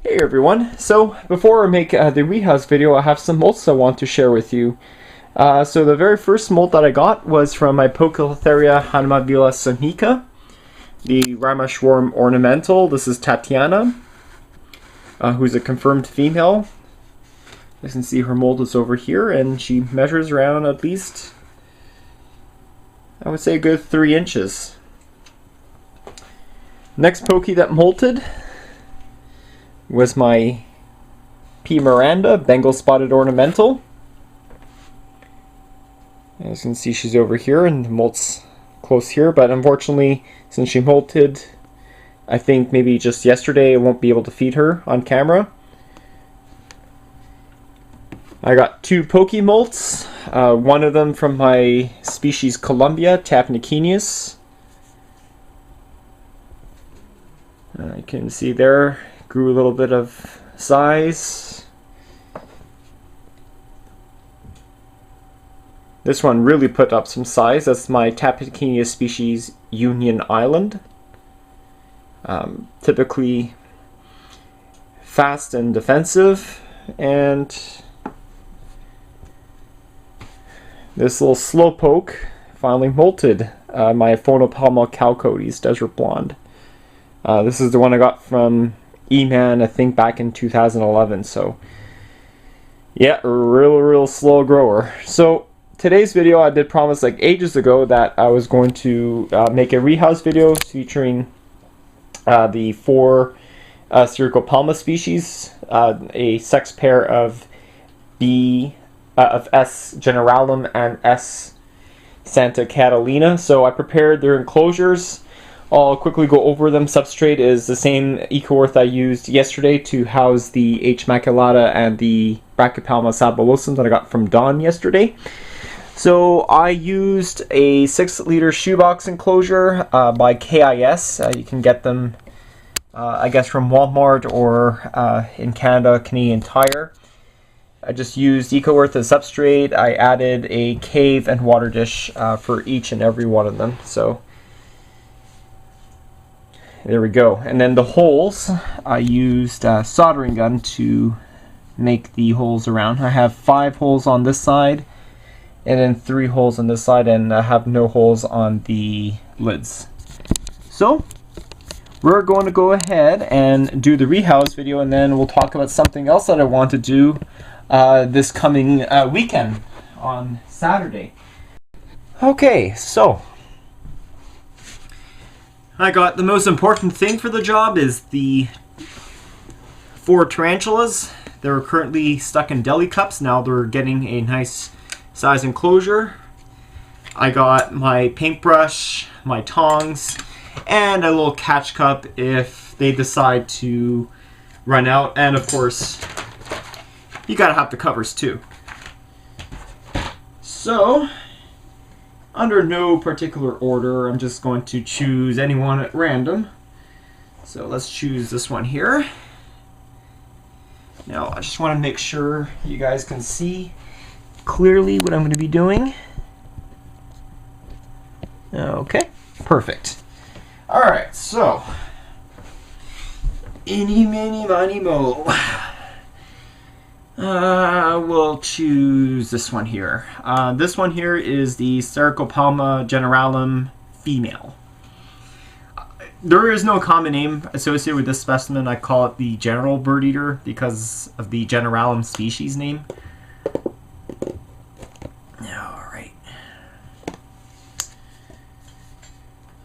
Hey everyone, so before I make the rehouse video, I have some molts I want to share with you. So the very first molt that I got was from my Poecilotheria Hanamavila sonica, the Ramashworm ornamental. This is Tatiana, who's a confirmed female. You can see her mold is over here, and she measures around at least, I would say, a good 3 inches. Next Poke that molted was my P. Miranda, Bengal Spotted Ornamental. As you can see, she's over here and the molt's close here, but unfortunately, since she molted, I think maybe just yesterday, I won't be able to feed her on camera. I got 2 Poke molts, one of them from my species Columbia, Tapnicenius. You can see there, grew a little bit of size. This one really put up some size. That's my Tapnicenius species Union Island. Typically fast and defensive, and this little slowpoke finally molted, my Phonopelma chalcodes Desert Blonde. This is the one I got from E-Man, I think back in 2011, so yeah, real slow grower. So today's video, I did promise like ages ago that I was going to make a rehouse video featuring the 4 Sericopelma species, a sex pair of S. generalum and S. Santa Catalina. So I prepared their enclosures. I'll quickly go over them. Substrate is the same eco-earth I used yesterday to house the H. maculata and the Brachypelma sabulosum that I got from Dawn yesterday. So I used a 6-liter shoebox enclosure by KIS. You can get them, I guess, from Walmart or in Canada, Canadian Tire. I just used eco-earth as substrate. I added a cave and water dish for each and every one of them. So there we go. And then the holes, I used a soldering gun to make the holes around. I have 5 holes on this side, and then 3 holes on this side, and I have no holes on the lids. So we're going to go ahead and do the rehouse video, and then we'll talk about something else that I want to do this coming weekend on Saturday. Okay, so I got the most important thing for the job is the 4 tarantulas. They're currently stuck in deli cups. Now they're getting a nice size enclosure. I got my paintbrush, my tongs, and a little catch cup if they decide to run out. And of course, you gotta have the covers too. So under no particular order, I'm just going to choose anyone at random. So let's choose this one here. Now I just want to make sure you guys can see clearly what I'm going to be doing. Okay, perfect. Alright, so eeny, meeny, miny, mo. We'll choose this one here. This one here is the Sericopelma generalum female. There is no common name associated with this specimen. I call it the general bird eater because of the generalum species name. Alright.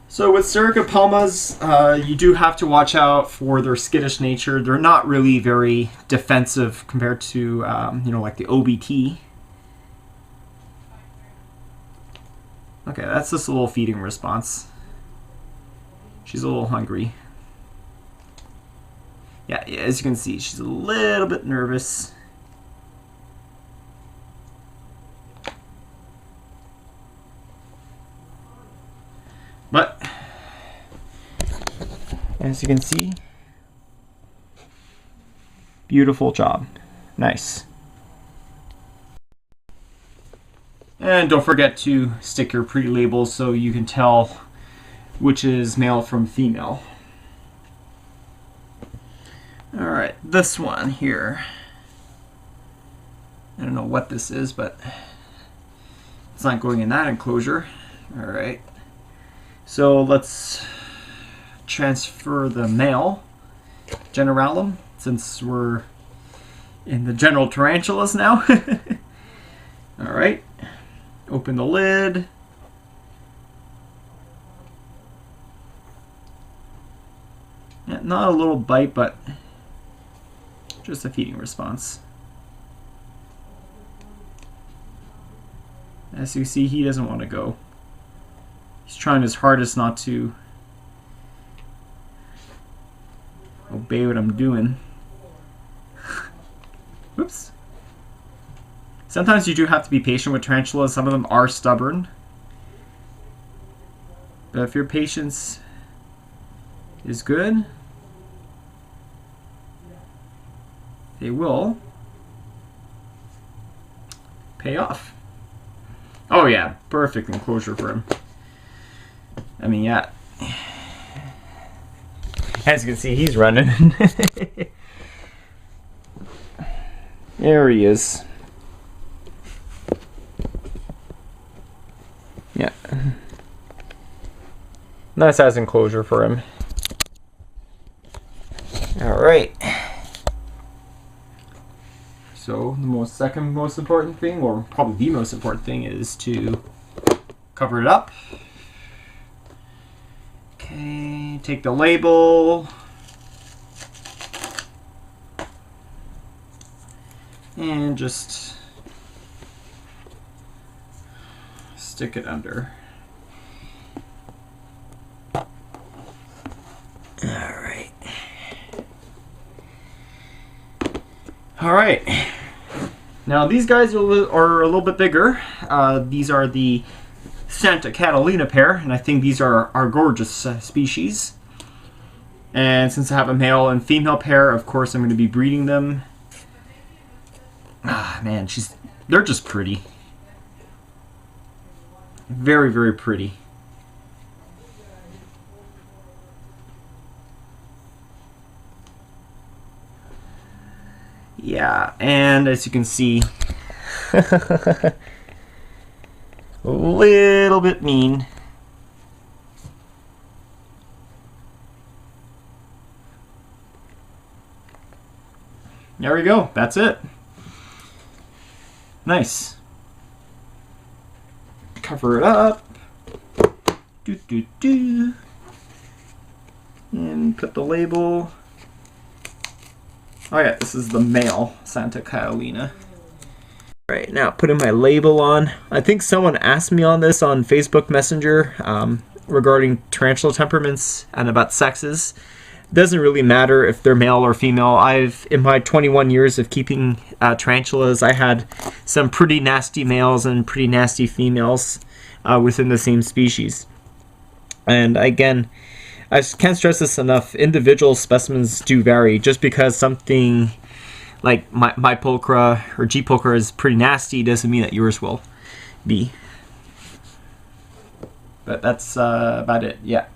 So with Sericopelmas, you do have to watch out for their skittish nature. They're not really very defensive compared to, like the OBT. Okay, that's just a little feeding response. She's a little hungry. Yeah, as you can see, she's a little bit nervous. But as you can see, beautiful job. Nice. And don't forget to stick your pre-labels so you can tell which is male from female. Alright, this one here. I don't know what this is, but it's not going in that enclosure. Alright. So let's transfer the male generalum, since we're in the general tarantulas now. Alright. Open the lid. Yeah, not a little bite, but just a feeding response. As you see, he doesn't want to go. He's trying his hardest not to obey what I'm doing. Whoops. Sometimes you do have to be patient with tarantulas. Some of them are stubborn. But if your patience is good, they will pay off. Oh yeah, perfect enclosure for him. I mean, yeah. As you can see, he's running. There he is. Yeah. Nice size enclosure for him. Alright. So the second most important thing, or probably the most important thing, is to cover it up. Okay, take the label. And just stick it under. Alright. Alright. Now these guys are a little bit bigger. These are the Santa Catalina pair, and I think these are gorgeous species. And since I have a male and female pair, of course I'm going to be breeding them. Ah, man, they're just pretty. Very, very pretty. Yeah, and as you can see, a little bit mean. There we go. That's it. Nice. Cover it up. And put the label. Oh yeah, this is the male Santa Catalina. Right, now putting my label on. I think someone asked me on this on Facebook Messenger regarding tarantula temperaments and about sexes. It doesn't really matter if they're male or female. In my 21 years of keeping tarantulas, I had some pretty nasty males and pretty nasty females within the same species. And again, I can't stress this enough, individual specimens do vary. Just because something like my pulchra or G. pulchra is pretty nasty doesn't mean that yours will be. But that's about it, yeah.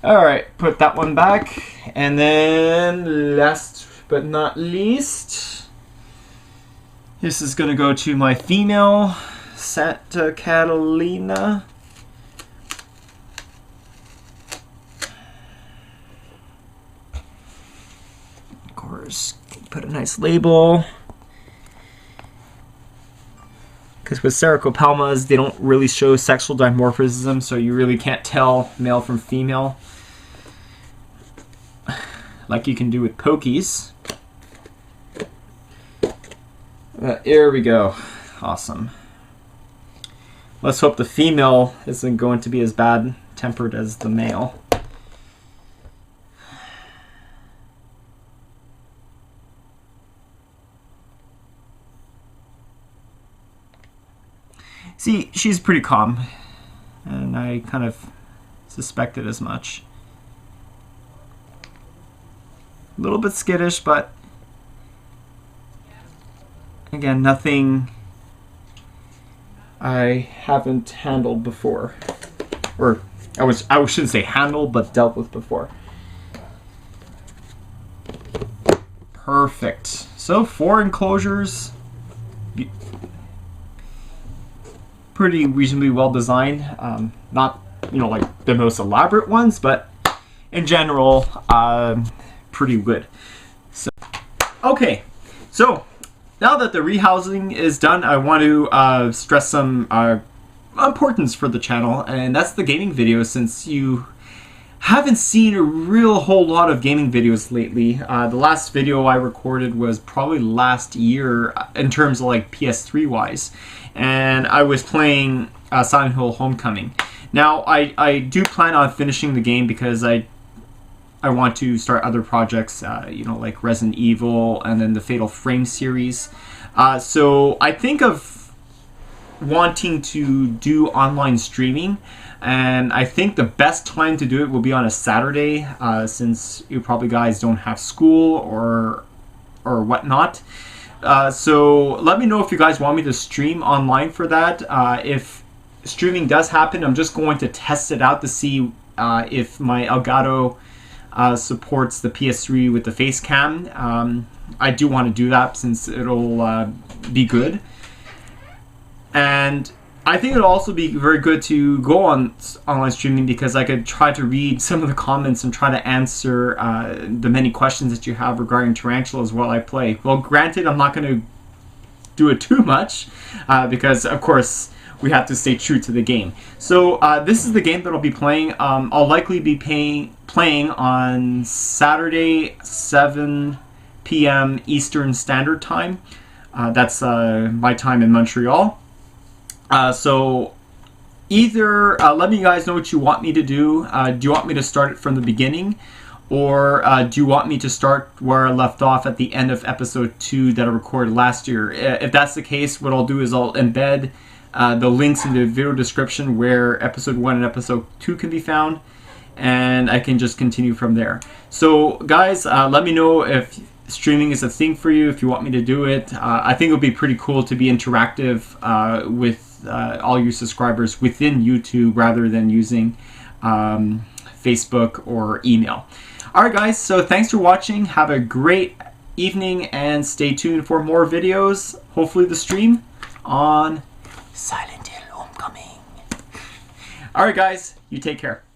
Alright, put that one back. And then last but not least, this is going to go to my female Santa Catalina. Put a nice label, because with Sericopelmas they don't really show sexual dimorphism, so you really can't tell male from female like you can do with pokies. Here we go. Awesome. Let's hope the female isn't going to be as bad tempered as the male. See, she's pretty calm, and I kind of suspected as much. A little bit skittish, but again, nothing I haven't handled before. Or I shouldn't say handled, but dealt with before. Perfect. So 4 enclosures, pretty reasonably well designed. Not, you know, like the most elaborate ones, but in general, pretty good. So, okay, so now that the rehousing is done, I want to stress some importance for the channel, and that's the gaming videos, since you haven't seen a real whole lot of gaming videos lately. The last video I recorded was probably last year in terms of like PS3 wise, and I was playing Silent Hill Homecoming. Now I do plan on finishing the game because I want to start other projects, you know, like Resident Evil and then the Fatal Frame series. So I think of wanting to do online streaming, and I think the best time to do it will be on a Saturday, since you probably guys don't have school or whatnot. So let me know if you guys want me to stream online for that. If streaming does happen, I'm just going to test it out to see if my Elgato supports the PS3 with the face cam. I do want to do that since it'll be good. And I think it'll also be very good to go on online streaming because I could try to read some of the comments and try to answer the many questions that you have regarding tarantulas while I play. Well, granted, I'm not going to do it too much because, of course, we have to stay true to the game. So this is the game that I'll be playing. I'll likely be playing on Saturday, 7 p.m. Eastern Standard Time. That's my time in Montreal. So either let me guys know what you want me to do. Do you want me to start it from the beginning, or do you want me to start where I left off at the end of episode 2 that I recorded last year? If that's the case, what I'll do is I'll embed the links in the video description where episode 1 and episode 2 can be found, and I can just continue from there. So guys, let me know if streaming is a thing for you, if you want me to do it. I think it would be pretty cool to be interactive with all your subscribers within YouTube rather than using Facebook or email. Alright guys, so thanks for watching. Have a great evening and stay tuned for more videos. Hopefully the stream on Silent Hill Homecoming. Alright guys, you take care.